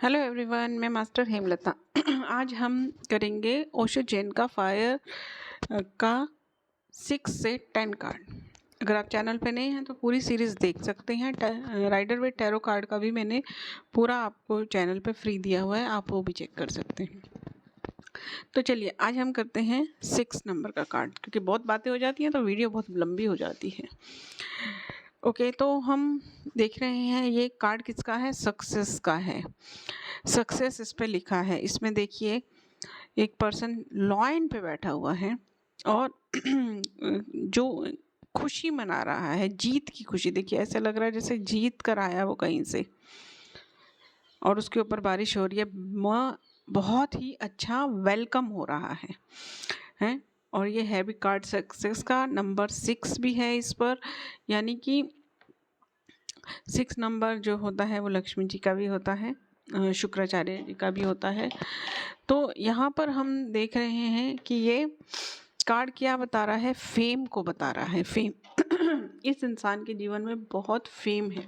Hello everyone, मैं master Hemlata. आज हम करेंगे ओशो जैन का फायर का 6 से 10 कार्ड। अगर आप चैनल पे नए हैं तो पूरी सीरीज़ देख सकते हैं। राइडर वेट टैरो कार्ड का भी मैंने पूरा आपको चैनल पे फ्री दिया हुआ है, आप वो भी चेक कर सकते हैं। तो चलिए आज हम करते हैं 6 नंबर का कार्ड, क्योंकि बहुत बातें हो जाती हैं तो वीडियो बहुत लंबी हो जाती है। ओके, तो हम देख रहे हैं ये कार्ड किसका है, सक्सेस का है। सक्सेस इस पे लिखा है। इसमें देखिए एक पर्सन लॉयन पे बैठा हुआ है और जो खुशी मना रहा है, जीत की खुशी। देखिए ऐसा लग रहा है जैसे जीत कर आया वो कहीं से, और उसके ऊपर बारिश हो रही है। बहुत ही अच्छा वेलकम हो रहा है। और ये है भी कार्ड सक्सेस का। नंबर 6 भी है इस पर, यानी कि 6 नंबर जो होता है वो लक्ष्मी जी का भी होता है, शुक्राचार्य जी का भी होता है। तो यहाँ पर हम देख रहे हैं कि ये कार्ड क्या बता रहा है, फेम को बता रहा है। फेम इस इंसान के जीवन में बहुत फेम है,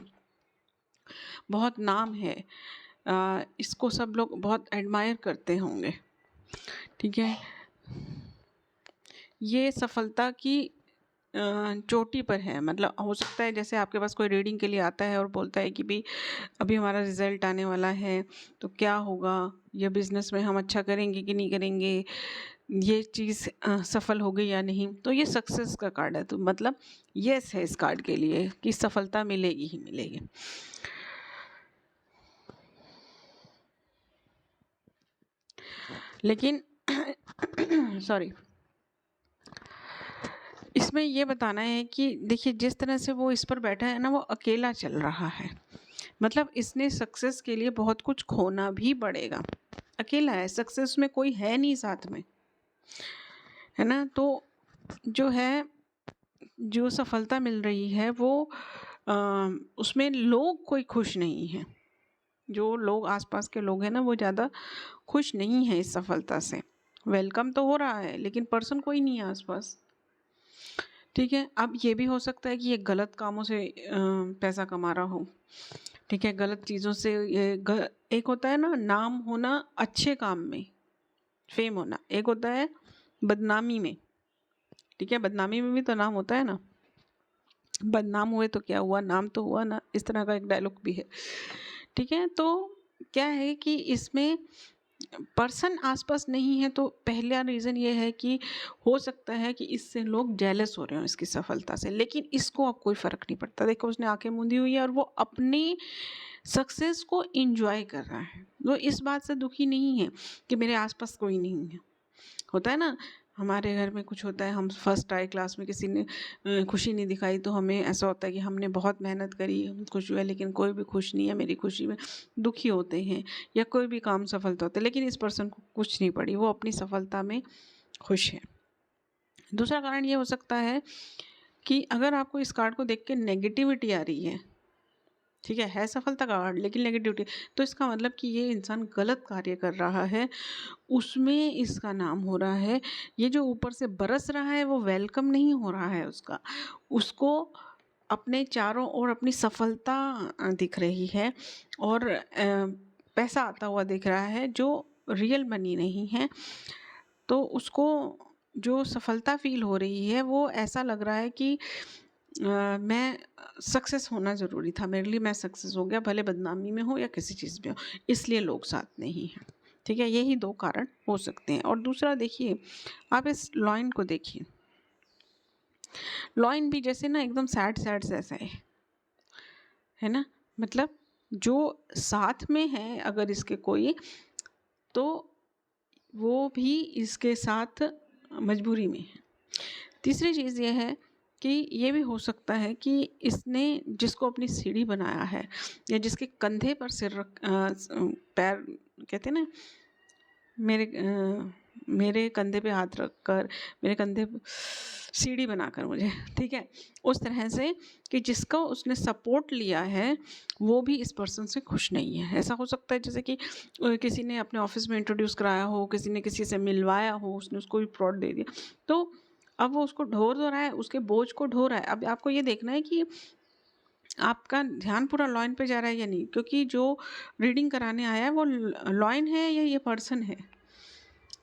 बहुत नाम है। इसको सब लोग बहुत एडमायर करते होंगे। ठीक है, ये सफलता की चोटी पर है। मतलब हो सकता है जैसे आपके पास कोई रीडिंग के लिए आता है और बोलता है कि भाई अभी हमारा रिजल्ट आने वाला है तो क्या होगा, ये बिज़नेस में हम अच्छा करेंगे कि नहीं करेंगे, ये चीज़ सफल हो गई या नहीं। तो ये सक्सेस का कार्ड है, तो मतलब यस है इस कार्ड के लिए कि सफलता मिलेगी ही मिलेगी। लेकिन सॉरी, इसमें ये बताना है कि देखिए जिस तरह से वो इस पर बैठा है ना, वो अकेला चल रहा है। मतलब इसने सक्सेस के लिए बहुत कुछ खोना भी पड़ेगा। अकेला है, सक्सेस में कोई है नहीं साथ में, है ना। तो जो है, जो सफलता मिल रही है वो उसमें लोग कोई खुश नहीं है। जो लोग आसपास के लोग हैं ना, वो ज़्यादा खुश नहीं है इस सफलता से। वेलकम तो हो रहा है लेकिन पर्सन कोई नहीं है आसपास। ठीक है, अब ये भी हो सकता है कि ये गलत कामों से पैसा कमा रहा हो। ठीक है, गलत चीज़ों से ये एक होता है ना नाम होना अच्छे काम में, फेम होना, एक होता है बदनामी में। ठीक है, बदनामी में भी तो नाम होता है ना। बदनाम हुए तो क्या हुआ, नाम तो हुआ ना, इस तरह का एक डायलॉग भी है। ठीक है, तो क्या है कि इसमें पर्सन आसपास नहीं है, तो पहला रीज़न ये है कि हो सकता है कि इससे लोग जेलस हो रहे हो इसकी सफलता से। लेकिन इसको अब कोई फ़र्क नहीं पड़ता। देखो उसने आंखें मूंदी हुई है और वो अपनी सक्सेस को इंजॉय कर रहा है। वो इस बात से दुखी नहीं है कि मेरे आसपास कोई नहीं है। होता है ना, हमारे घर में कुछ होता है, हम फर्स्ट आए क्लास में, किसी ने खुशी नहीं दिखाई तो हमें ऐसा होता है कि हमने बहुत मेहनत करी, हम खुश हुए, लेकिन कोई भी खुश नहीं है मेरी खुशी में, दुखी होते हैं। या कोई भी काम सफलता होता है लेकिन इस पर्सन को कुछ नहीं पड़ी, वो अपनी सफलता में खुश है। दूसरा कारण ये हो सकता है कि अगर आपको इस कार्ड को देख के नेगेटिविटी आ रही है सफलता का कार्ड लेकिन नेगेटिविटी, तो इसका मतलब कि ये इंसान गलत कार्य कर रहा है, उसमें इसका नाम हो रहा है। ये जो ऊपर से बरस रहा है वो वेलकम नहीं हो रहा है उसका, उसको अपने चारों ओर अपनी सफलता दिख रही है, और पैसा आता हुआ दिख रहा है जो रियल मनी नहीं है। तो उसको जो सफलता फील हो रही है वो ऐसा लग रहा है कि मैं सक्सेस होना ज़रूरी था मेरे लिए, मैं सक्सेस हो गया, भले बदनामी में हो या किसी चीज़ में हो, इसलिए लोग साथ नहीं हैं। ठीक है, यही 2 कारण हो सकते हैं। और दूसरा देखिए, आप इस लॉइन को देखिए, लॉइन भी जैसे ना एकदम सैड सैड सा ऐसा है ना। मतलब जो साथ में है अगर इसके कोई, तो वो भी इसके साथ मजबूरी में है। तीसरी चीज़ ये है कि ये भी हो सकता है कि इसने जिसको अपनी सीढ़ी बनाया है, या जिसके कंधे पर सिर पैर कहते हैं ना, मेरे मेरे कंधे पे हाथ रख कर, मेरे कंधे पे सीढ़ी बनाकर मुझे, ठीक है, उस तरह से कि जिसको उसने सपोर्ट लिया है वो भी इस पर्सन से खुश नहीं है। ऐसा हो सकता है जैसे कि किसी ने अपने ऑफिस में इंट्रोड्यूस कराया हो, किसी ने किसी से मिलवाया हो, उसने उसको भी प्लॉट दे दिया, तो अब वो उसको ढो रहा है, उसके बोझ को ढो रहा है। अब आपको ये देखना है कि आपका ध्यान पूरा लॉइन पे जा रहा है या नहीं, क्योंकि जो रीडिंग कराने आया है वो लॉइन है या ये पर्सन है।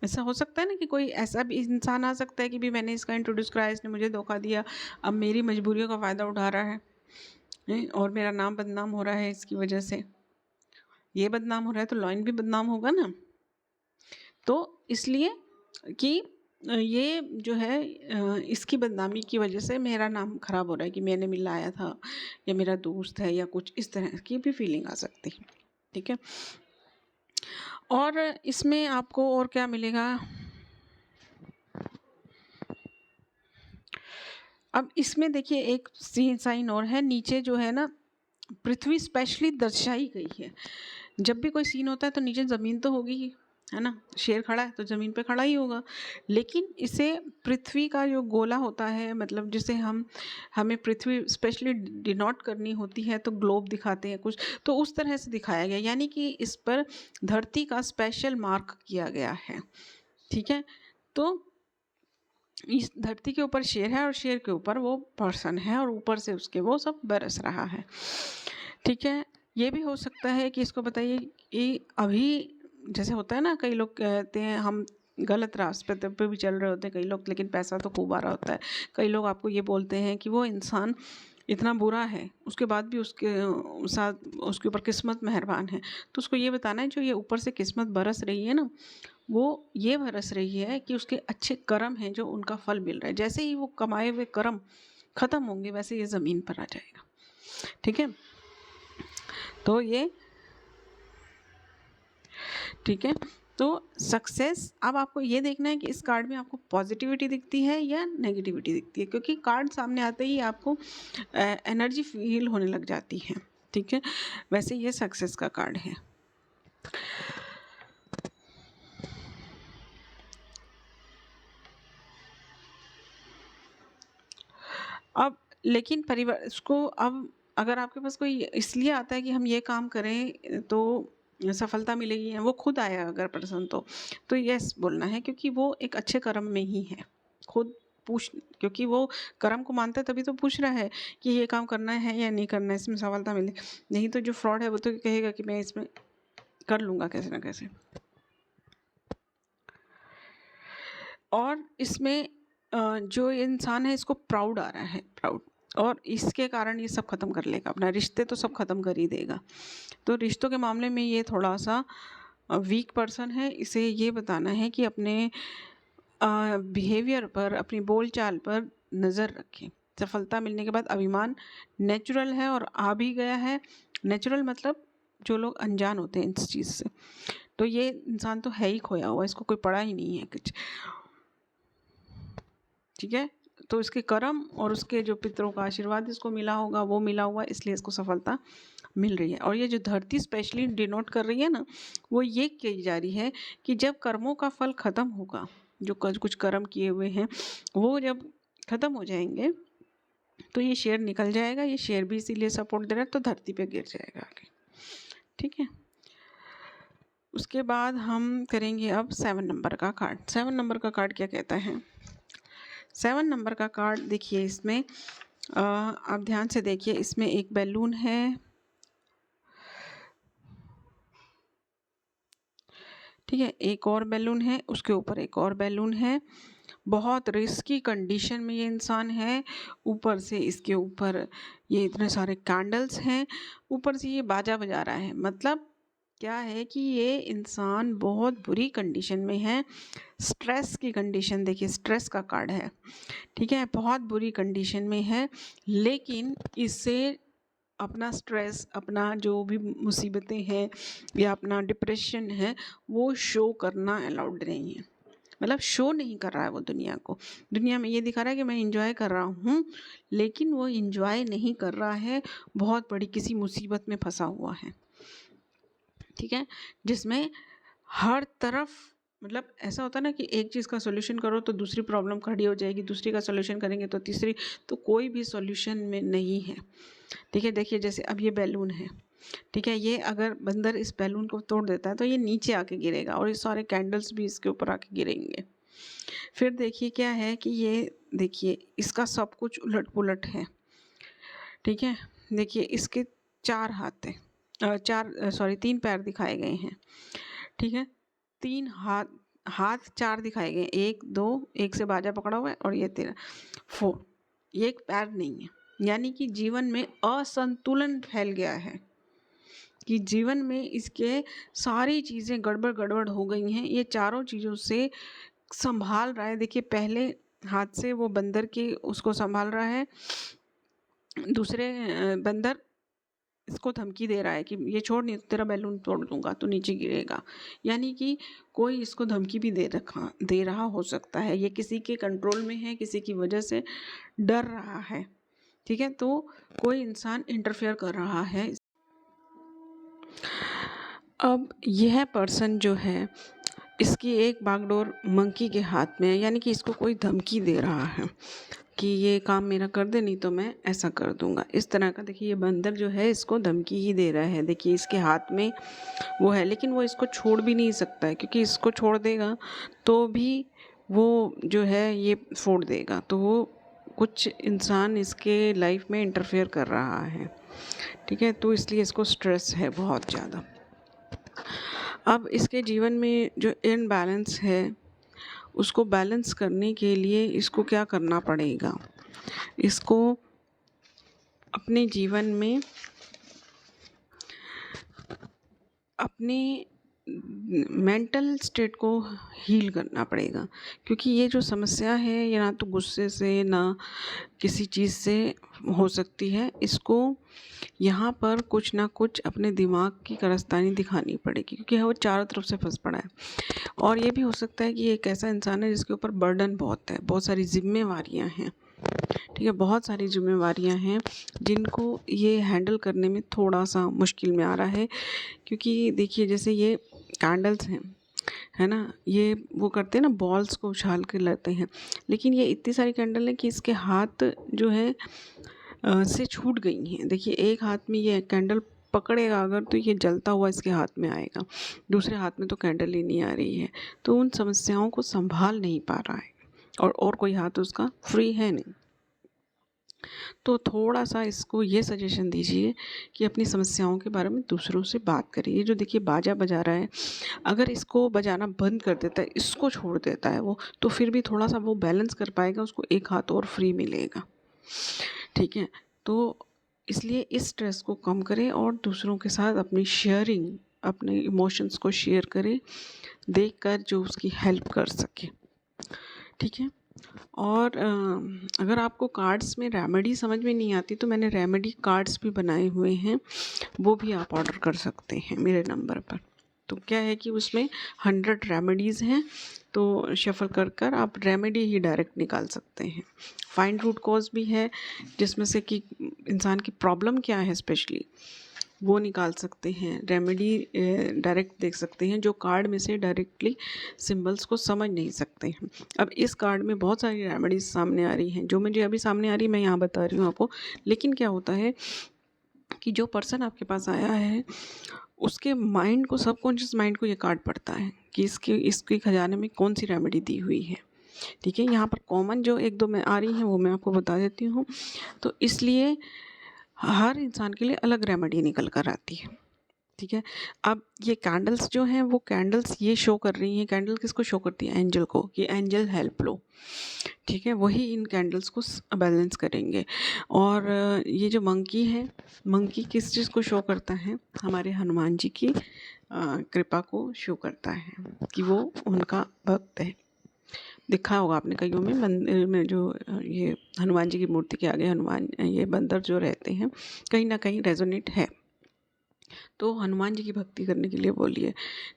ऐसा हो सकता है ना कि कोई ऐसा भी इंसान आ सकता है कि भी मैंने इसका इंट्रोड्यूस कराया, इसने मुझे धोखा दिया, अब मेरी मजबूरियों का फ़ायदा उठा रहा है, और मेरा नाम बदनाम हो रहा है इसकी वजह से। ये बदनाम हो रहा है तो लॉइन भी बदनाम होगा ना। तो इसलिए कि ये जो है इसकी बदनामी की वजह से मेरा नाम ख़राब हो रहा है कि मैंने मिलाया था या मेरा दोस्त है या कुछ इस तरह की भी फीलिंग आ सकती है। ठीक है, और इसमें आपको और क्या मिलेगा। अब इसमें देखिए एक साइन और है नीचे जो है ना, पृथ्वी स्पेशली दर्शाई गई है। जब भी कोई सीन होता है तो नीचे ज़मीन तो होगी ही, है ना। शेर खड़ा है तो ज़मीन पे खड़ा ही होगा, लेकिन इसे पृथ्वी का जो गोला होता है, मतलब जिसे हमें पृथ्वी स्पेशली डिनोट करनी होती है तो ग्लोब दिखाते हैं कुछ, तो उस तरह से दिखाया गया, यानी कि इस पर धरती का स्पेशल मार्क किया गया है। ठीक है, तो इस धरती के ऊपर शेर है और शेर के ऊपर वो पर्सन है और ऊपर से उसके वो सब बरस रहा है। ठीक है, ये भी हो सकता है कि इसको बताइए कि अभी जैसे होता है ना, कई लोग कहते हैं हम गलत रास्ते पे भी चल रहे होते हैं कई लोग, लेकिन पैसा तो खूब आ रहा होता है। कई लोग आपको ये बोलते हैं कि वो इंसान इतना बुरा है, उसके बाद भी उसके साथ उसके ऊपर किस्मत मेहरबान है। तो उसको ये बताना है जो ये ऊपर से किस्मत बरस रही है ना, वो ये बरस रही है कि उसके अच्छे कर्म हैं जो उनका फल मिल रहा है। जैसे ही वो कमाए हुए कर्म ख़त्म होंगे वैसे ये ज़मीन पर आ जाएगा। ठीक है, तो ये ठीक है, तो सक्सेस, अब आपको ये देखना है कि इस कार्ड में आपको पॉजिटिविटी दिखती है या नेगेटिविटी दिखती है, क्योंकि कार्ड सामने आते ही आपको एनर्जी फील होने लग जाती है। ठीक है, वैसे ये सक्सेस का कार्ड है। अब लेकिन परिवार इसको, अब अगर आपके पास कोई इसलिए आता है कि हम ये काम करें तो सफलता मिलेगी, वो खुद आया अगर पर्सन तो यस बोलना है, क्योंकि वो एक अच्छे कर्म में ही है। खुद पूछ, क्योंकि वो कर्म को मानता है तभी तो पूछ रहा है कि ये काम करना है या नहीं करना है, इसमें सफलता मिले। नहीं तो जो फ्रॉड है वो तो कहेगा कि मैं इसमें कर लूँगा कैसे ना कैसे। और इसमें जो इंसान है इसको प्राउड आ रहा है, प्राउड, और इसके कारण ये सब ख़त्म कर लेगा, अपना रिश्ते तो सब ख़त्म कर ही देगा। तो रिश्तों के मामले में ये थोड़ा सा वीक पर्सन है। इसे ये बताना है कि अपने बिहेवियर पर, अपनी बोलचाल पर नज़र रखें। सफलता मिलने के बाद अभिमान नेचुरल है और आ भी गया है। नेचुरल मतलब जो लोग अनजान होते हैं इस चीज़ से, तो ये इंसान तो है ही खोया हुआ, इसको कोई पड़ा ही नहीं है कुछ। ठीक है, तो इसके कर्म और उसके जो पितरों का आशीर्वाद इसको मिला होगा वो मिला हुआ, इसलिए इसको सफलता मिल रही है। और ये जो धरती स्पेशली डिनोट कर रही है ना, वो ये कही जा रही है कि जब कर्मों का फल ख़त्म होगा, जो कुछ कर्म किए हुए हैं वो जब ख़त्म हो जाएंगे तो ये शेर निकल जाएगा। ये शेर भी इसीलिए सपोर्ट दे रहा है, तो धरती पे गिर जाएगा आगे। ठीक है, उसके बाद हम करेंगे अब 7 नंबर का कार्ड। 7 नंबर का कार्ड क्या कहता है। 7 नंबर का कार्ड देखिए, इसमें आप ध्यान से देखिए, इसमें एक बैलून है। ठीक है, एक और बैलून है, उसके ऊपर एक और बैलून है। बहुत रिस्की कंडीशन में ये इंसान है। ऊपर से इसके ऊपर ये इतने सारे कैंडल्स हैं, ऊपर से ये बाजा बजा रहा है। मतलब क्या है कि ये इंसान बहुत बुरी कंडीशन में है, स्ट्रेस की कंडीशन, देखिए स्ट्रेस का कार्ड है। ठीक है, बहुत बुरी कंडीशन में है, लेकिन इससे अपना स्ट्रेस, अपना जो भी मुसीबतें हैं या अपना डिप्रेशन है वो शो करना अलाउड नहीं है। मतलब शो नहीं कर रहा है वो दुनिया को। दुनिया में ये दिखा रहा है कि मैं इंजॉय कर रहा हूँ, लेकिन वो इंजॉय नहीं कर रहा है, बहुत बड़ी किसी मुसीबत में फंसा हुआ है। ठीक है, जिसमें हर तरफ, मतलब ऐसा होता है ना कि एक चीज़ का सॉल्यूशन करो तो दूसरी प्रॉब्लम खड़ी हो जाएगी, दूसरी का सॉल्यूशन करेंगे तो तीसरी, तो कोई भी सॉल्यूशन में नहीं है। ठीक है, देखिए जैसे अब ये बैलून है। ठीक है, ये अगर बंदर इस बैलून को तोड़ देता है तो ये नीचे आके गिरेगा और ये सारे कैंडल्स भी इसके ऊपर आके गिरेंगे। फिर देखिए क्या है कि ये देखिए इसका सब कुछ उलट पुलट है। ठीक है, देखिए इसके 4 हाथ हैं, 3 पैर दिखाए गए हैं, ठीक है। 3 हाथ, हाथ 4 दिखाए गए हैं, 1, 2, एक से बाजा पकड़ा हुआ है और ये 3, 4, ये एक पैर नहीं है। यानी कि जीवन में असंतुलन फैल गया है, कि जीवन में इसके सारी चीज़ें गड़बड़ हो गई हैं। ये चारों चीज़ों से संभाल रहा है। देखिए पहले हाथ से वो बंदर की उसको संभाल रहा है, दूसरे बंदर इसको धमकी दे रहा है कि ये छोड़, नहीं तो तेरा बैलून तोड़ दूंगा, तो नीचे गिरेगा। यानी कि कोई इसको धमकी भी दे रहा हो सकता है। ये किसी के कंट्रोल में है, किसी की वजह से डर रहा है, ठीक है। तो कोई इंसान इंटरफेयर कर रहा है। अब यह पर्सन जो है, इसकी एक बागडोर मंकी के हाथ में है, यानी कि इसको कोई धमकी दे रहा है कि ये काम मेरा कर दे, नहीं तो मैं ऐसा कर दूंगा, इस तरह का। देखिए ये बंदर जो है इसको धमकी ही दे रहा है। देखिए इसके हाथ में वो है, लेकिन वो इसको छोड़ भी नहीं सकता है, क्योंकि इसको छोड़ देगा तो भी वो जो है ये फोड़ देगा। तो वो कुछ इंसान इसके लाइफ में इंटरफेयर कर रहा है, ठीक है। तो इसलिए इसको स्ट्रेस है बहुत ज़्यादा। अब इसके जीवन में जो इनबैलेंस है, उसको बैलेंस करने के लिए इसको क्या करना पड़ेगा? इसको अपने जीवन में अपने मेंटल स्टेट को हील करना पड़ेगा, क्योंकि ये जो समस्या है ये ना तो गुस्से से ना किसी चीज़ से हो सकती है। इसको यहाँ पर कुछ ना कुछ अपने दिमाग की कारस्तानी दिखानी पड़ेगी, क्योंकि वो चारों तरफ से फंस पड़ा है। और ये भी हो सकता है कि ये एक ऐसा इंसान है जिसके ऊपर बर्डन बहुत है, बहुत सारी जिम्मेवारियाँ हैं, ठीक है। बहुत सारी जिम्मेवारियाँ हैं जिनको ये हैंडल करने में थोड़ा सा मुश्किल में आ रहा है। क्योंकि देखिए जैसे ये कैंडल्स हैं, है ना, ये वो करते हैं ना, बॉल्स को उछाल के लाते हैं, लेकिन ये इतनी सारी कैंडल है कि इसके हाथ जो है से छूट गई हैं। देखिए एक हाथ में ये कैंडल पकड़ेगा अगर, तो ये जलता हुआ इसके हाथ में आएगा, दूसरे हाथ में तो कैंडल ही नहीं आ रही है। तो उन समस्याओं को संभाल नहीं पा रहा है, और कोई हाथ उसका फ्री है नहीं। तो थोड़ा सा इसको ये सजेशन दीजिए कि अपनी समस्याओं के बारे में दूसरों से बात करिए। ये जो देखिए बाजा बजा रहा है, अगर इसको बजाना बंद कर देता है, इसको छोड़ देता है वो, तो फिर भी थोड़ा सा वो बैलेंस कर पाएगा, उसको एक हाथ और फ्री मिलेगा, ठीक है। तो इसलिए इस स्ट्रेस को कम करें और दूसरों के साथ अपनी शेयरिंग, अपने इमोशंस को शेयर करें, देखकर जो उसकी हेल्प कर सके, ठीक है। और अगर आपको कार्ड्स में रेमेडी समझ में नहीं आती तो मैंने रेमेडी कार्ड्स भी बनाए हुए हैं, वो भी आप ऑर्डर कर सकते हैं मेरे नंबर पर। तो क्या है कि उसमें 100 रेमेडीज़ हैं, तो शफल कर कर आप रेमेडी ही डायरेक्ट निकाल सकते हैं। फाइंड रूट कॉज भी है, जिसमें से कि इंसान की प्रॉब्लम क्या है स्पेशली, वो निकाल सकते हैं। रेमेडी डायरेक्ट देख सकते हैं, जो कार्ड में से डायरेक्टली सिंबल्स को समझ नहीं सकते हैं। अब इस कार्ड में बहुत सारी रेमेडीज सामने आ रही हैं, जो मुझे अभी सामने आ रही मैं यहाँ बता रही हूँ आपको। लेकिन क्या होता है कि जो पर्सन आपके पास आया है, उसके माइंड को, सबकॉन्शियस माइंड को ये कार्ड पड़ता है कि इसके खजाने में कौन सी रेमेडी दी हुई है, ठीक है। यहाँ पर कॉमन जो 1-2 में आ रही हैं वो मैं आपको बता देती हूँ। तो इसलिए हर इंसान के लिए अलग रेमेडी निकल कर आती है, ठीक है। अब ये कैंडल्स जो हैं, वो कैंडल्स ये शो कर रही हैं, कैंडल किसको शो करती है? एंजल को, कि एंजल हेल्प लो, ठीक है। वही इन कैंडल्स को बैलेंस करेंगे। और ये जो मंकी है, मंकी किस चीज़ को शो करता है? हमारे हनुमान जी की कृपा को शो करता है कि वो उनका भक्त है। देखा होगा आपने कईयों में, मंदिर में जो ये हनुमान जी की मूर्ति के आगे हनुमान, ये बंदर जो रहते हैं, कहीं ना कहीं रेजोनेट है। तो हनुमान जी की भक्ति करने के लिए बोलिए।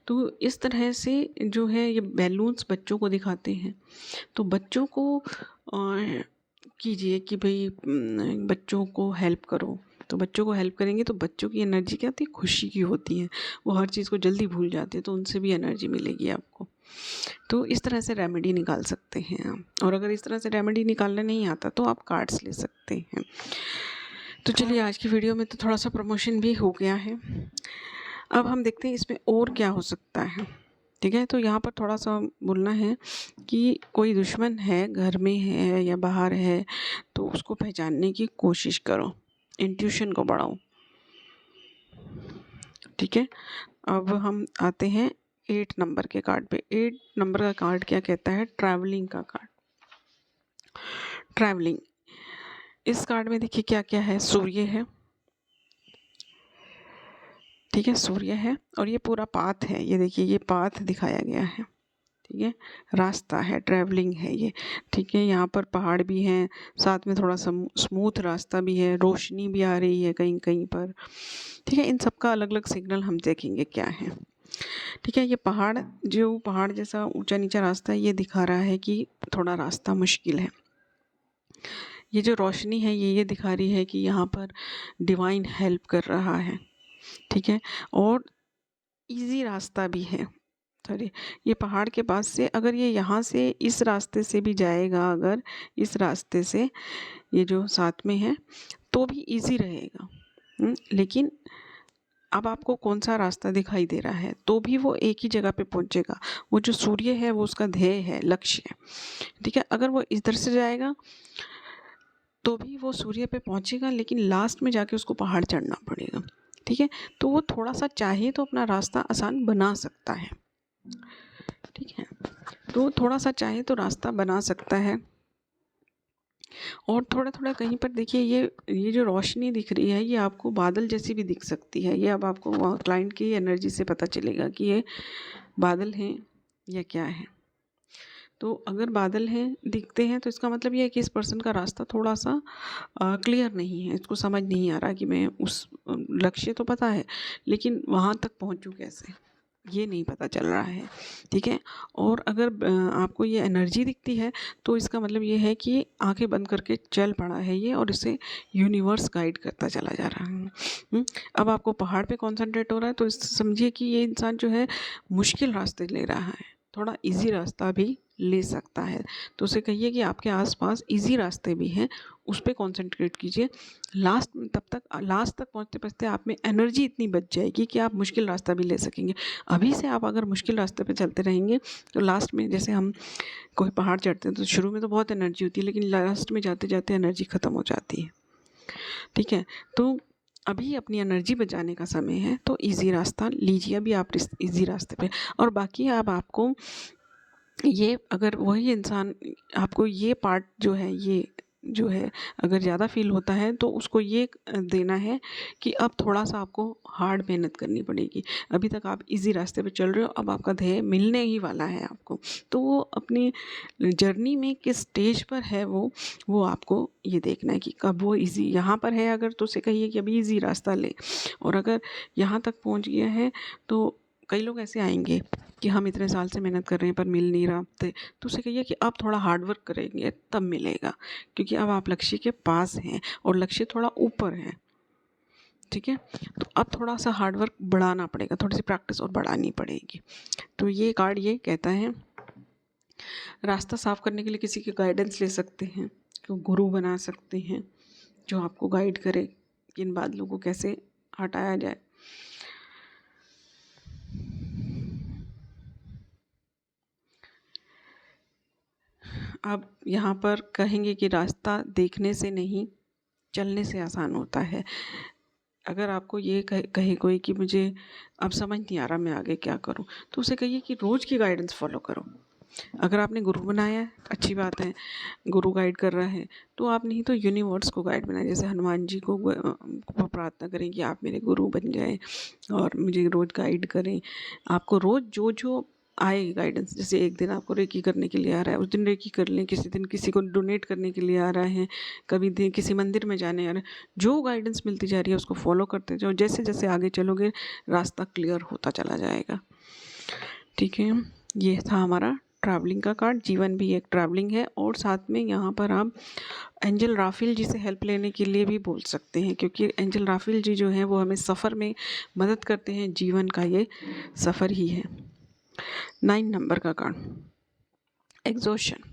तो इस तरह से जो है ये बैलून्स बच्चों को दिखाते हैं। तो बच्चों को कीजिए कि भाई बच्चों को हेल्प करो। तो बच्चों को हेल्प करेंगे तो बच्चों की एनर्जी क्या होती है? खुशी की होती है। वो हर चीज़ को जल्दी भूल जाते हैं, तो उनसे भी एनर्जी मिलेगी आपको। तो इस तरह से रेमेडी निकाल सकते हैं आप। और अगर इस तरह से रेमेडी निकालना नहीं आता तो आप कार्ड्स ले सकते हैं। तो चलिए आज की वीडियो में तो थोड़ा सा प्रमोशन भी हो गया है। अब हम देखते हैं इसमें और क्या हो सकता है, ठीक है। तो यहाँ पर थोड़ा सा बोलना है कि कोई दुश्मन है, घर में है या बाहर है, तो उसको पहचानने की कोशिश करो, इंट्यूशन को बढ़ाओ। ठीक है, अब हम आते हैं 8 नंबर के कार्ड पे। 8 नंबर का कार्ड क्या कहता है? ट्रैवलिंग का कार्ड। ट्रैवलिंग, इस कार्ड में देखिए क्या क्या है। सूर्य है, ठीक है, सूर्य है, और ये पूरा पाथ है, ये देखिए ये पाथ दिखाया गया है, ठीक है, रास्ता है, ट्रैवलिंग है ये, ठीक है। यहाँ पर पहाड़ भी हैं, साथ में थोड़ा स्मूथ रास्ता भी है, रोशनी भी आ रही है कहीं कहीं पर, ठीक है। इन सब का अलग अलग सिग्नल हम देखेंगे क्या है, ठीक है। ये पहाड़, जो पहाड़ जैसा ऊंचा नीचा रास्ता है, ये दिखा रहा है कि थोड़ा रास्ता मुश्किल है। ये जो रोशनी है ये दिखा रही है कि यहाँ पर डिवाइन हेल्प कर रहा है, ठीक है। और इजी रास्ता भी है। सॉरी, ये पहाड़ के पास से अगर ये यहाँ से इस रास्ते से भी जाएगा, अगर इस रास्ते से ये जो साथ में है तो भी इजी रहेगा। लेकिन अब आपको कौन सा रास्ता दिखाई दे रहा है, तो भी वो एक ही जगह पे पहुंचेगा। वो जो सूर्य है वो उसका ध्येय है, लक्ष्य है, ठीक है। अगर वो इधर से जाएगा तो भी वो सूर्य पे पहुंचेगा, लेकिन लास्ट में जाके उसको पहाड़ चढ़ना पड़ेगा, ठीक है। तो वो थोड़ा सा चाहे तो अपना रास्ता आसान बना सकता है, ठीक है। तो थोड़ा सा चाहे तो रास्ता बना सकता है। और थोड़ा थोड़ा कहीं पर देखिए ये जो रोशनी दिख रही है ये आपको बादल जैसी भी दिख सकती है। ये अब आपको क्लाइंट की एनर्जी से पता चलेगा कि ये बादल हैं या क्या है। तो अगर बादल हैं, दिखते हैं, तो इसका मतलब ये है कि इस पर्सन का रास्ता थोड़ा सा क्लियर नहीं है, इसको समझ नहीं आ रहा कि मैं उस लक्ष्य तो पता है लेकिन वहाँ तक पहुँचूँ कैसे, ये नहीं पता चल रहा है, ठीक है। और अगर आपको ये एनर्जी दिखती है तो इसका मतलब ये है कि आंखें बंद करके चल पड़ा है ये, और इसे यूनिवर्स गाइड करता चला जा रहा है। अब आपको पहाड़ पे कंसंट्रेट हो रहा है तो समझिए कि ये इंसान जो है मुश्किल रास्ते ले रहा है, थोड़ा इजी रास्ता भी ले सकता है। तो उसे कहिए कि आपके आसपास इजी रास्ते भी हैं, उस पर कॉन्सेंट्रेट कीजिए। लास्ट तक पहुँचते पहुँचते आप में एनर्जी इतनी बच जाएगी कि आप मुश्किल रास्ता भी ले सकेंगे। अभी से आप अगर मुश्किल रास्ते पे चलते रहेंगे तो लास्ट में, जैसे हम कोई पहाड़ चढ़ते हैं तो शुरू में तो बहुत एनर्जी होती है, लेकिन लास्ट में जाते जाते एनर्जी ख़त्म हो जाती है, ठीक है। तो अभी अपनी एनर्जी बचाने का समय है, तो इजी रास्ता लीजिए अभी आप इजी रास्ते पे। और बाकी अब आपको ये, अगर वही इंसान, आपको ये पार्ट जो है, ये जो है अगर ज़्यादा फील होता है तो उसको ये देना है कि अब थोड़ा सा आपको हार्ड मेहनत करनी पड़ेगी। अभी तक आप इजी रास्ते पे चल रहे हो, अब आपका ध्येय मिलने ही वाला है आपको। तो वो अपनी जर्नी में किस स्टेज पर है वो आपको ये देखना है कि कब वो इजी यहाँ पर है। अगर तो उसे कहिए कि अभी इजी रास्ता ले, और अगर यहाँ तक पहुँच गया है तो कई लोग ऐसे आएंगे कि हम इतने साल से मेहनत कर रहे हैं पर मिल नहीं रहा, तो उसे कहिए कि अब थोड़ा हार्ड वर्क करेंगे तब मिलेगा, क्योंकि अब आप लक्ष्य के पास हैं और लक्ष्य थोड़ा ऊपर है, ठीक है। तो अब थोड़ा सा हार्ड वर्क बढ़ाना पड़ेगा, थोड़ी सी प्रैक्टिस और बढ़ानी पड़ेगी। तो ये कार्ड ये कहता है, रास्ता साफ करने के लिए किसी की गाइडेंस ले सकते हैं, तो गुरु बना सकते हैं जो आपको गाइड करे कि इन बादलों को कैसे हटाया जाए। अब यहाँ पर कहेंगे कि रास्ता देखने से नहीं, चलने से आसान होता है। अगर आपको ये कहे कोई कि मुझे अब समझ नहीं आ रहा मैं आगे क्या करूँ, तो उसे कहिए कि रोज़ की गाइडेंस फॉलो करो। अगर आपने गुरु बनाया है, अच्छी बात है, गुरु गाइड कर रहा है, तो आप नहीं तो यूनिवर्स को गाइड बनाए। जैसे हनुमान जी को प्रार्थना करें कि आप मेरे गुरु बन जाएं और मुझे रोज़ गाइड करें। आपको रोज़ जो जो आए गाइडेंस, जैसे एक दिन आपको रेकी करने के लिए आ रहा है, उस दिन रेकी कर लें, किसी दिन किसी को डोनेट करने के लिए आ रहा है, कभी दिन किसी मंदिर में जाने आ रहा है, जो गाइडेंस मिलती जा रही है उसको फॉलो करते जाओ। जैसे जैसे आगे चलोगे रास्ता क्लियर होता चला जाएगा, ठीक है। ये था हमारा ट्रैवलिंग का कार्ड। जीवन भी एक ट्रैवलिंग है, और साथ में यहाँ पर आप एंजल राफेल जी से हेल्प लेने के लिए भी बोल सकते हैं, क्योंकि एंजल राफेल जी जो हैं वो हमें सफ़र में मदद करते हैं, जीवन का ये सफ़र ही है। 9 नंबर का कार्ड, एग्जॉशन,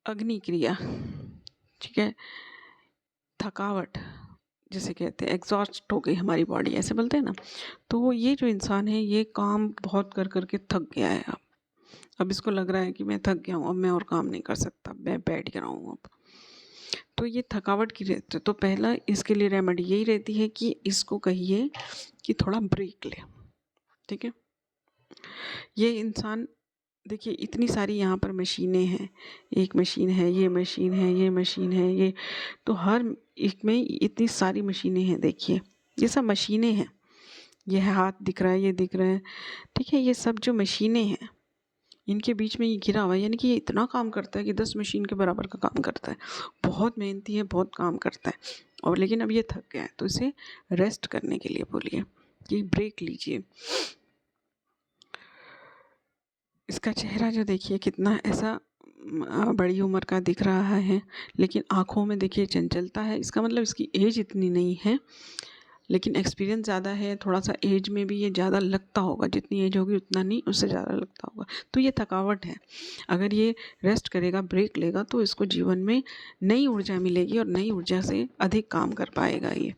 अग्नि क्रिया, ठीक है, थकावट जिसे कहते हैं, एग्जॉस्ट हो गई हमारी बॉडी, ऐसे बोलते हैं ना। तो ये जो इंसान है ये काम बहुत कर कर के थक गया है। अब इसको लग रहा है कि मैं थक गया हूँ, अब मैं और काम नहीं कर सकता, मैं बैठ गया हूँ अब। तो ये थकावट की रहती है, तो पहला इसके लिए रेमेडी यही रहती है कि इसको कहिए कि थोड़ा ब्रेक ले। ठीक है, ये इंसान, देखिए इतनी सारी यहाँ पर मशीनें हैं, एक मशीन है, ये मशीन है, ये मशीन है, ये, तो हर एक में इतनी सारी मशीनें हैं। देखिए ये सब मशीनें हैं, ये हाथ दिख रहा है, ये दिख रहा है, ठीक है, ये सब जो मशीनें हैं इनके बीच में ये घिरा हुआ है, यानी कि ये इतना काम करता है कि 10 मशीन के बराबर का काम करता है। बहुत मेहनती है, बहुत काम करता है, और लेकिन अब ये थक गया है, तो इसे रेस्ट करने के लिए बोलिए कि ब्रेक लीजिए। इसका चेहरा जो देखिए कितना ऐसा बड़ी उम्र का दिख रहा है, लेकिन आँखों में देखिए चंचलता है। इसका मतलब इसकी एज इतनी नहीं है, लेकिन एक्सपीरियंस ज़्यादा है। थोड़ा सा एज में भी ये ज़्यादा लगता होगा, जितनी एज होगी उतना नहीं, उससे ज़्यादा लगता होगा। तो ये थकावट है। अगर ये रेस्ट करेगा, ब्रेक लेगा, तो इसको जीवन में नई ऊर्जा मिलेगी और नई ऊर्जा से अधिक काम कर पाएगा। ये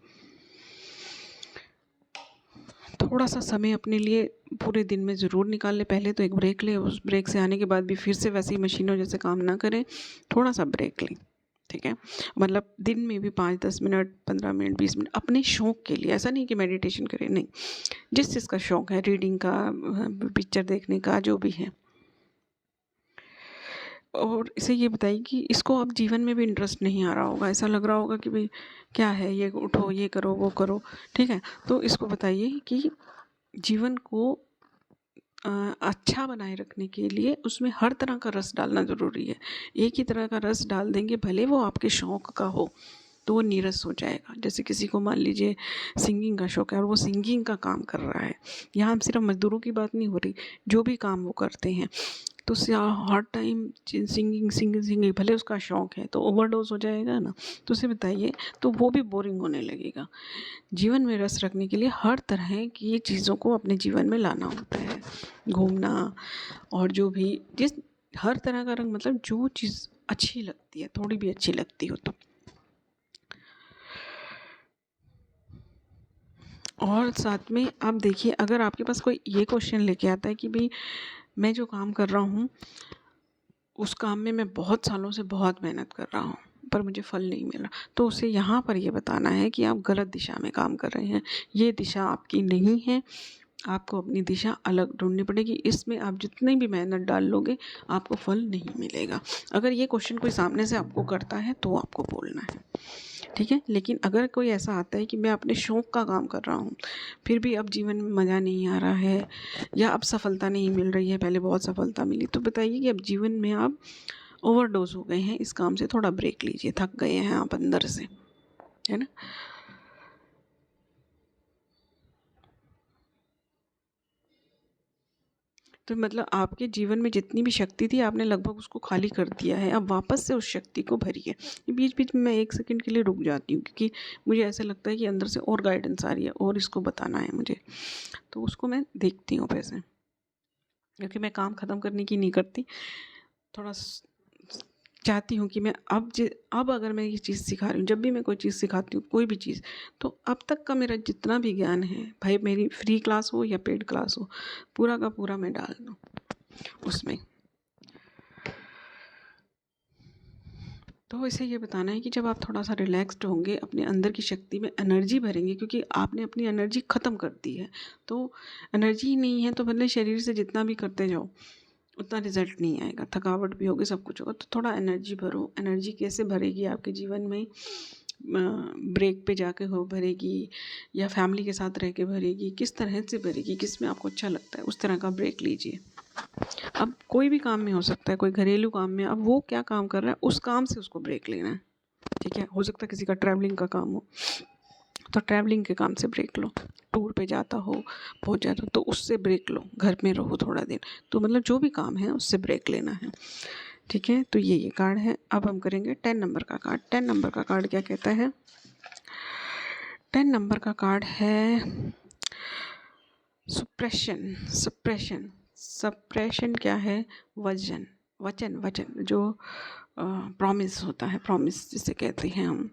थोड़ा सा समय अपने लिए पूरे दिन में ज़रूर निकाल ले। पहले तो एक ब्रेक ले, उस ब्रेक से आने के बाद भी फिर से वैसी मशीनों जैसे काम ना करें, थोड़ा सा ब्रेक लें। ठीक है, मतलब दिन में भी 5-10 मिनट, 15 मिनट, 20 मिनट अपने शौक़ के लिए। ऐसा नहीं कि मेडिटेशन करें, नहीं, जिस चीज़ का शौक़ है, रीडिंग का, पिक्चर देखने का, जो भी है। और इसे ये बताइए कि इसको अब जीवन में भी इंटरेस्ट नहीं आ रहा होगा, ऐसा लग रहा होगा कि भाई क्या है ये, उठो, ये करो, वो करो। ठीक है, तो इसको बताइए कि जीवन को अच्छा बनाए रखने के लिए उसमें हर तरह का रस डालना ज़रूरी है। एक ही तरह का रस डाल देंगे, भले वो आपके शौक़ का हो, तो वो नीरस हो जाएगा। जैसे किसी को मान लीजिए सिंगिंग का शौक़ है और वो सिंगिंग का काम कर रहा है, यहाँ हम सिर्फ मज़दूरों की बात नहीं हो रही, जो भी काम वो करते हैं, तो हर टाइम सिंगिंग सिंगिंग सिंगिंग, भले उसका शौक़ है, तो ओवरडोज हो जाएगा ना। तो उसे बताइए, तो वो भी बोरिंग होने लगेगा। जीवन में रस रखने के लिए हर तरह की चीज़ों को अपने जीवन में लाना होता है। घूमना, और जो भी जिस हर तरह का रंग, मतलब जो चीज़ अच्छी लगती है, थोड़ी भी अच्छी लगती हो तो। और साथ में आप देखिए, अगर आपके पास कोई ये क्वेश्चन लेके आता है कि भाई मैं जो काम कर रहा हूँ उस काम में मैं बहुत सालों से बहुत मेहनत कर रहा हूँ पर मुझे फल नहीं मिल रहा, तो उसे यहाँ पर ये बताना है कि आप गलत दिशा में काम कर रहे हैं। ये दिशा आपकी नहीं है, आपको अपनी दिशा अलग ढूंढनी पड़ेगी। इसमें आप जितनी भी मेहनत डाल लोगे आपको फल नहीं मिलेगा। अगर ये क्वेश्चन कोई सामने से आपको करता है तो आपको बोलना है, ठीक है। लेकिन अगर कोई ऐसा आता है कि मैं अपने शौक़ का काम कर रहा हूँ, फिर भी अब जीवन में मज़ा नहीं आ रहा है या अब सफलता नहीं मिल रही है, पहले बहुत सफलता मिली, तो बताइए कि अब जीवन में आप ओवरडोज हो गए हैं इस काम से, थोड़ा ब्रेक लीजिए, थक गए हैं आप अंदर से, है ना। तो मतलब आपके जीवन में जितनी भी शक्ति थी आपने लगभग उसको खाली कर दिया है, अब वापस से उस शक्ति को भरिए। बीच बीच में मैं 1 सेकंड के लिए रुक जाती हूँ क्योंकि मुझे ऐसा लगता है कि अंदर से और गाइडेंस आ रही है और इसको बताना है मुझे, तो उसको मैं देखती हूँ वैसे, क्योंकि मैं काम ख़त्म करने की नहीं करती, थोड़ा चाहती हूँ कि मैं अब अगर मैं ये चीज़ सिखा रही हूँ, जब भी मैं कोई चीज़ सिखाती हूँ, कोई भी चीज़, तो अब तक का मेरा जितना भी ज्ञान है, भाई मेरी फ्री क्लास हो या पेड क्लास हो, पूरा का पूरा मैं डाल दूँ उसमें। तो इसे ये बताना है कि जब आप थोड़ा सा रिलैक्स्ड होंगे, अपने अंदर की शक्ति में एनर्जी भरेंगे, क्योंकि आपने अपनी एनर्जी ख़त्म कर दी है, तो एनर्जी ही नहीं है तो भले शरीर से जितना भी करते जाओ उतना रिजल्ट नहीं आएगा, थकावट भी होगी, सब कुछ होगा। तो थोड़ा एनर्जी भरो। एनर्जी कैसे भरेगी आपके जीवन में, ब्रेक पे जाके हो भरेगी या फैमिली के साथ रह के भरेगी, किस तरह से भरेगी, किस में आपको अच्छा लगता है उस तरह का ब्रेक लीजिए। अब कोई भी काम में हो सकता है, कोई घरेलू काम में, अब वो क्या काम कर रहा है उस काम से उसको ब्रेक लेना है, ठीक है। हो सकता है किसी का ट्रैवलिंग का काम हो तो ट्रैवलिंग के काम से ब्रेक लो, टूर पे जाता हो बहुत ज़्यादा तो उससे ब्रेक लो, घर में रहो थोड़ा दिन, तो मतलब जो भी काम है उससे ब्रेक लेना है, ठीक है। तो ये कार्ड है। अब हम करेंगे 10 नंबर का कार्ड। 10 नंबर का कार्ड क्या कहता है? 10 नंबर का कार्ड है सुप्रेशन। सप्रेशन, सप्रेशन क्या है? वचन, वचन, वचन जो प्रॉमिस होता है, प्रॉमिस जिसे कहते हैं हम।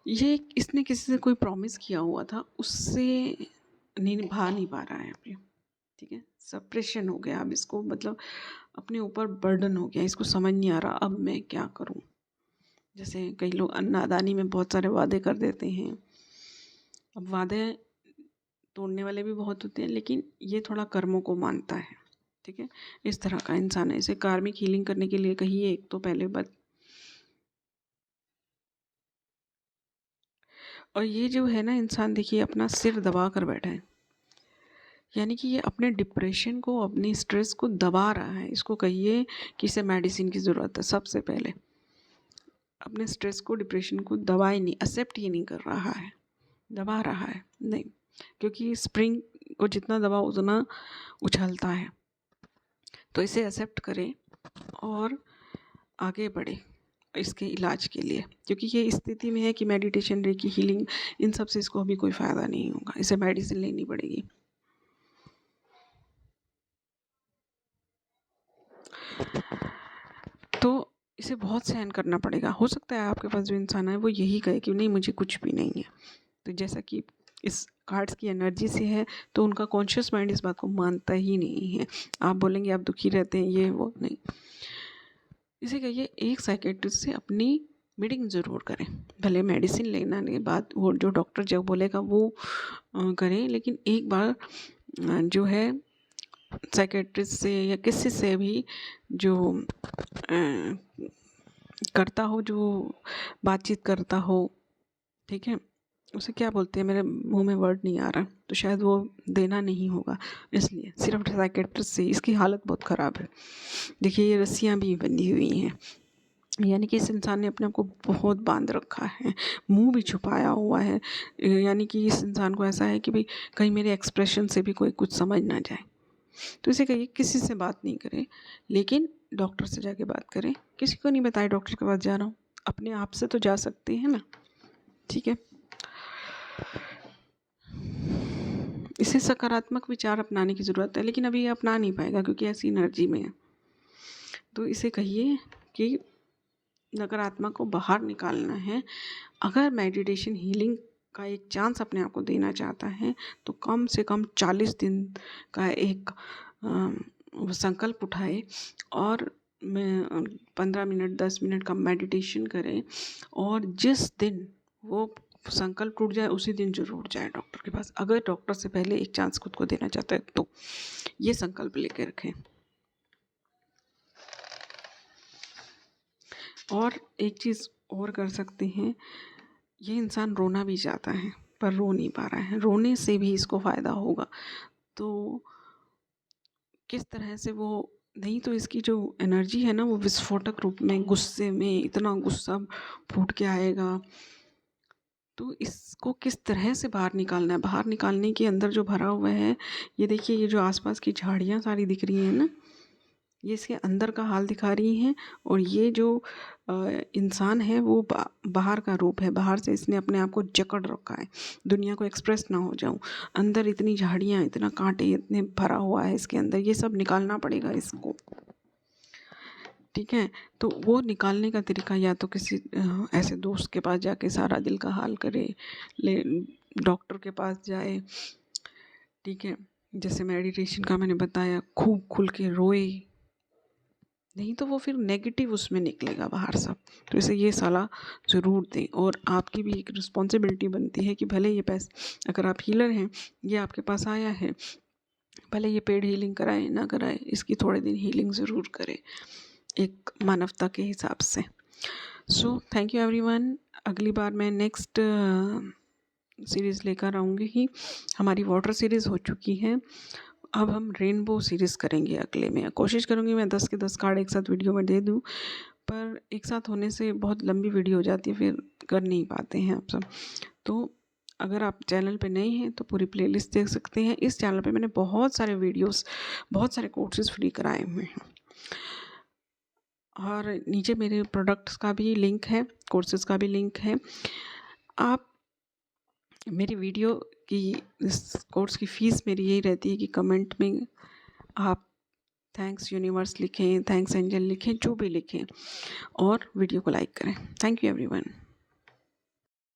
ये इसने किसी से कोई प्रॉमिस किया हुआ था, उससे निभा नहीं पा रहा है अभी, ठीक है, सप्रेशन हो गया। अब इसको मतलब अपने ऊपर बर्डन हो गया, इसको समझ नहीं आ रहा अब मैं क्या करूं। जैसे कई लोग नादानी में बहुत सारे वादे कर देते हैं। अब वादे तोड़ने वाले भी बहुत होते हैं, लेकिन ये थोड़ा कर्मों को मानता है। ठीक है, इस तरह का इंसान है। इसे कार्मिक हीलिंग करने के लिए कहिए एक तो पहले बात। और ये जो है ना इंसान, देखिए अपना सिर दबा कर बैठा है, यानी कि ये अपने डिप्रेशन को, अपनी स्ट्रेस को दबा रहा है। इसको कहिए कि इसे मेडिसिन की ज़रूरत है। सबसे पहले अपने स्ट्रेस को, डिप्रेशन को दबाए नहीं, एक्सेप्ट ही नहीं कर रहा है, दबा रहा है नहीं, क्योंकि स्प्रिंग को जितना दबाओ उतना उछलता है। तो इसे एक्सेप्ट करें और आगे बढ़े इसके इलाज के लिए, क्योंकि ये स्थिति में है कि मेडिटेशन, रेकी, हीलिंग, इन सब से इसको अभी कोई फ़ायदा नहीं होगा। इसे मेडिसिन लेनी पड़ेगी। तो इसे बहुत सहन करना पड़ेगा। हो सकता है आपके पास जो इंसान है वो यही कहे कि नहीं मुझे कुछ भी नहीं है। तो जैसा कि इस कार्ड्स की एनर्जी से है, तो उनका कॉन्शियस माइंड इस बात को मानता ही नहीं है। आप बोलेंगे आप दुखी रहते हैं, ये वो नहीं। इसे कहिए एक साइकेट्रिस्ट से अपनी मीटिंग ज़रूर करें। भले मेडिसिन लेना के बाद वो जो डॉक्टर जो बोलेगा वो करें, लेकिन एक बार जो है साइकेट्रिस्ट से या किसी से भी जो करता हो, जो बातचीत करता हो, ठीक है, उसे क्या बोलते हैं, मेरे मुंह में वर्ड नहीं आ रहा, तो शायद वो देना नहीं होगा। इसलिए सिर्फ साइकेट्रिस्ट से, इसकी हालत बहुत ख़राब है। देखिए ये रस्सियाँ भी बंधी हुई हैं, यानी कि इस इंसान ने अपने आप को बहुत बांध रखा है, मुंह भी छुपाया हुआ है। यानी कि इस इंसान को ऐसा है कि भाई कहीं मेरे एक्सप्रेशन से भी कोई कुछ समझ ना जाए। तो इसे कहिए किसी से बात नहीं करें, लेकिन डॉक्टर से जाके बात करें। किसी को नहीं बताए डॉक्टर के पास जा रहा हूँ, अपने आप से तो जा सकते हैं ना। ठीक है, इसे सकारात्मक विचार अपनाने की ज़रूरत है, लेकिन अभी ये अपना नहीं पाएगा क्योंकि ऐसी एनर्जी में है। तो इसे कहिए कि नकारात्मक को बाहर निकालना है। अगर मेडिटेशन हीलिंग का एक चांस अपने आप को देना चाहता है, तो कम से कम 40 दिन का एक संकल्प उठाए और मैं 15 मिनट 10 मिनट का मेडिटेशन करें, और जिस दिन वो संकल्प टूट जाए उसी दिन जरूर जाए डॉक्टर के पास। अगर डॉक्टर से पहले एक चांस खुद को देना चाहता है तो ये संकल्प लेके रखें। और एक चीज़ और कर सकते हैं, ये इंसान रोना भी चाहता है पर रो नहीं पा रहा है, रोने से भी इसको फ़ायदा होगा। तो किस तरह से वो, नहीं तो इसकी जो एनर्जी है ना वो विस्फोटक रूप में, गुस्से में इतना गुस्सा फूट के आएगा। तो इसको किस तरह से बाहर निकालना है, बाहर निकालने के अंदर जो भरा हुआ है, ये देखिए ये जो आसपास की झाड़ियाँ सारी दिख रही हैं ना, ये इसके अंदर का हाल दिखा रही हैं। और ये जो इंसान है वो बाहर का रूप है, बाहर से इसने अपने आप को जकड़ रखा है, दुनिया को एक्सप्रेस ना हो जाऊं। अंदर इतनी झाड़ियाँ, इतना कांटे, इतने भरा हुआ है इसके अंदर, ये सब निकालना पड़ेगा इसको। ठीक है, तो वो निकालने का तरीका या तो किसी ऐसे दोस्त के पास जाके सारा दिल का हाल करे, ले डॉक्टर के पास जाए। ठीक है, जैसे मेडिटेशन का मैंने बताया, खूब खुल के रोए, नहीं तो वो फिर नेगेटिव उसमें निकलेगा बाहर सब। तो इसे ये सलाह ज़रूर दें। और आपकी भी एक रिस्पॉन्सिबिलिटी बनती है कि भले ये पैसे, अगर आप हीलर हैं, ये आपके पास आया है, भले ये पेड हीलिंग कराए ना कराए, इसकी थोड़े दिन हीलिंग ज़रूर करें एक मानवता के हिसाब से। So thank you everyone. अगली बार मैं नेक्स्ट सीरीज़ लेकर आऊँगी ही। हमारी वाटर सीरीज़ हो चुकी है, अब हम रेनबो सीरीज़ करेंगे अगले में। कोशिश करूँगी मैं 10 के 10 कार्ड एक साथ वीडियो में दे दूँ, पर एक साथ होने से बहुत लंबी वीडियो हो जाती है, फिर कर नहीं पाते हैं आप सब। तो अगर आप चैनल पे नए हैं तो पूरी प्लेलिस्ट देख सकते हैं। इस चैनल पे मैंने बहुत सारे वीडियोस, बहुत सारे कोर्सेज फ्री कराए हुए हैं, और नीचे मेरे प्रोडक्ट्स का भी लिंक है, कोर्सेज का भी लिंक है। आप मेरी वीडियो की, इस कोर्स की फ़ीस मेरी यही रहती है कि कमेंट में आप थैंक्स यूनिवर्स लिखें, थैंक्स एंजल लिखें, जो भी लिखें, और वीडियो को लाइक करें। Thank you everyone.